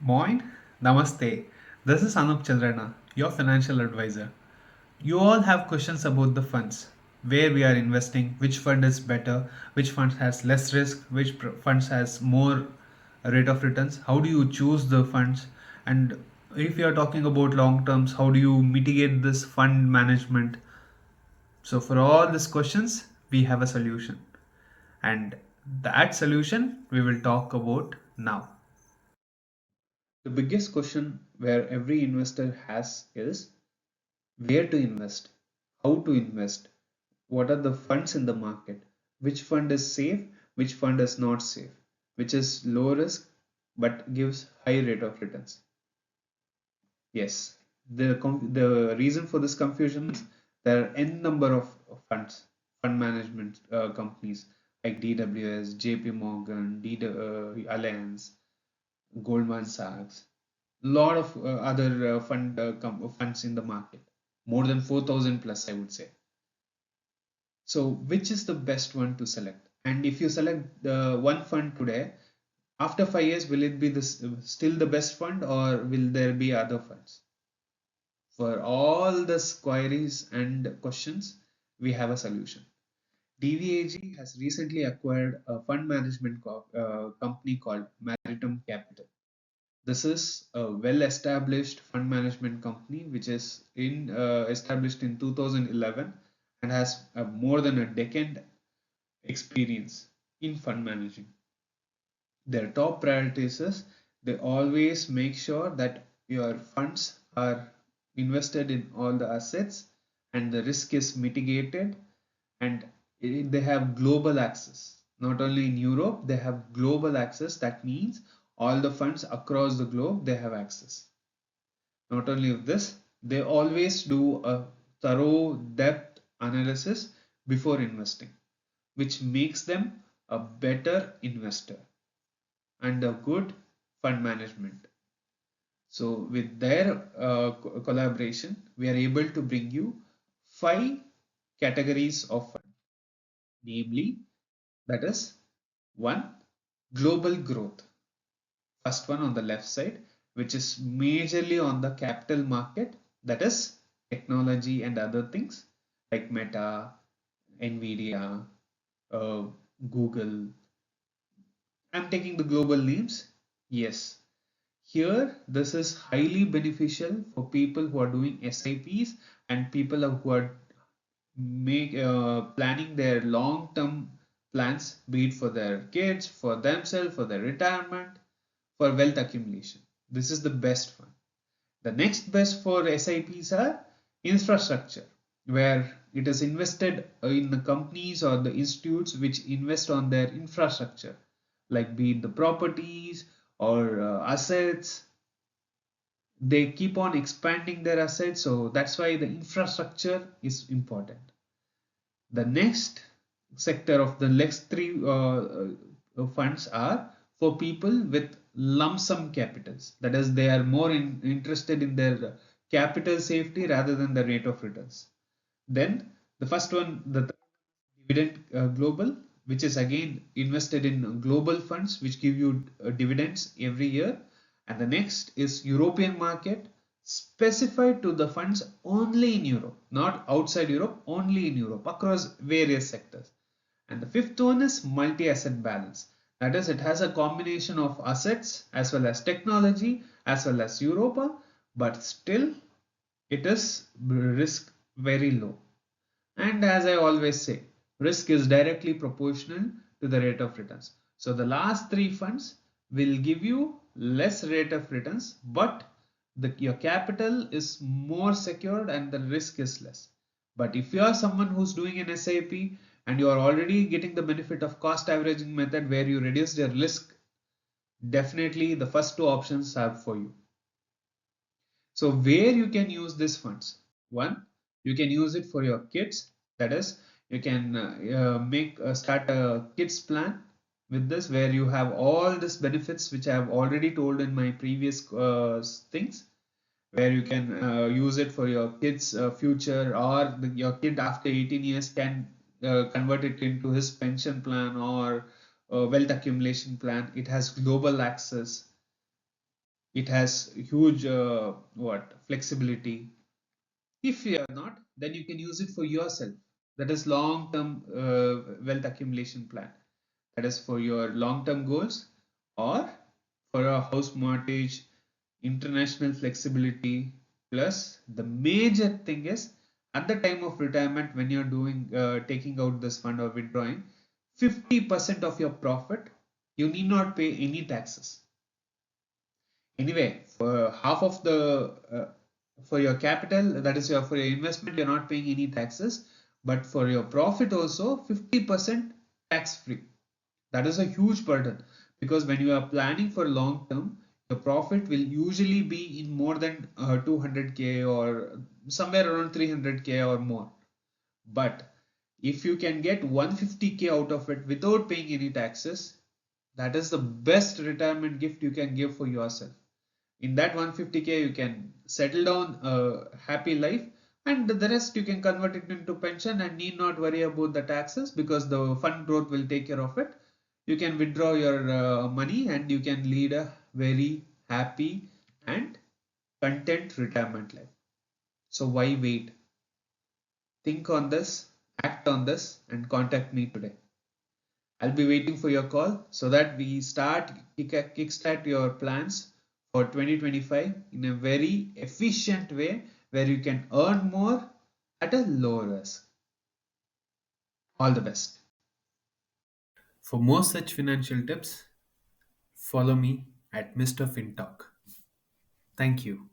Moin, Namaste. This is anoop.Chandranna, your financial advisor. You all have questions about the funds, where we are investing, which fund is better, which fund has less risk, which funds has more rate of returns. How do you choose the funds? And if you are talking about long terms, how do you mitigate this fund management? So for all these questions, we have a solution. And that solution we will talk about now. The biggest question where every investor has is where to invest, how to invest, what are the funds in the market, which fund is safe, which fund is not safe, which is low risk but gives high rate of returns. Yes, the reason for this confusion is there are n number of funds, fund management companies like DWS, JP Morgan, Allianz, Goldman Sachs, lot of other funds in the market, more than 4,000 plus, I would say. So which is the best one to select? And if you select the one fund today, after 5 years, will it be this still the best fund, or will there be other funds? For all these queries and questions, we have a solution. DVAG has recently acquired a fund management company called Maritime Capital. This is a well-established fund management company which is established in 2011 and has more than a decade experience in fund managing. Their top priorities is they always make sure that your funds are invested in all the assets and the risk is mitigated, and they have global access. Not only in Europe, they have global access. That means all the funds across the globe they have access. Not only of this, they always do a thorough depth analysis before investing, which makes them a better investor and a good fund management. So with their collaboration, we are able to bring you 5 categories of fund, namely that is one, global growth. First one on the left side, which is majorly on the capital market, that is technology and other things like Meta, Nvidia, uh, Google. I'm taking the global names. Yes, here this is highly beneficial for people who are doing SIPs and people who are planning their long-term plans, be it for their kids, for themselves, for their retirement, for wealth accumulation. This is the best one. The next best for SIPs are infrastructure, where it is invested in the companies or the institutes which invest on their infrastructure, like be it the properties or assets. They keep on expanding their assets, so that's why the infrastructure is important. The next sector of the next three funds are for people with lump sum capitals. That is, they are more interested in their capital safety rather than the rate of returns. Then the first one, the dividend global, which is again invested in global funds which give you dividends every year. And the next is European market, specified to the funds only in Europe, not outside Europe, only in Europe across various sectors. And the fifth one is multi-asset balance. That is, it has a combination of assets as well as technology as well as Europa, but still it is risk very low. And as I always say, risk is directly proportional to the rate of returns. So the last three funds will give you less rate of returns, but your capital is more secured and the risk is less. But if you are someone who's doing an SIP and you are already getting the benefit of cost averaging method where you reduce your risk, definitely the first two options are for you. So where you can use these funds? One, you can use it for your kids. That is, you can start a kids plan with this, where you have all these benefits which I have already told in my previous things, where you can use it for your kids' future, or your kid after 18 years can convert it into his pension plan or wealth accumulation plan. It has global access. It has huge what flexibility. If you are not, then you can use it for yourself. That is long term wealth accumulation plan. That is for your long term goals or for a house mortgage, international flexibility. Plus, the major thing is at the time of retirement, when you're doing taking out this fund or withdrawing, 50% of your profit, you need not pay any taxes. Anyway, for half of the for your capital, that is your for your investment, you're not paying any taxes, but for your profit also 50% tax free. That is a huge burden because when you are planning for long term, the profit will usually be in more than 200k or somewhere around 300k or more. But if you can get 150k out of it without paying any taxes, that is the best retirement gift you can give for yourself. In that 150k you can settle down a happy life, and the rest you can convert it into pension and need not worry about the taxes because the fund growth will take care of it. You can withdraw your money and you can lead a very happy and content retirement life. So why wait? Think on this, act on this, and contact me today. I'll be waiting for your call so that we start kickstart your plans for 2025 in a very efficient way where you can earn more at a lower risk. All the best. For more such financial tips, follow me at Mr. FinTalk. Thank you.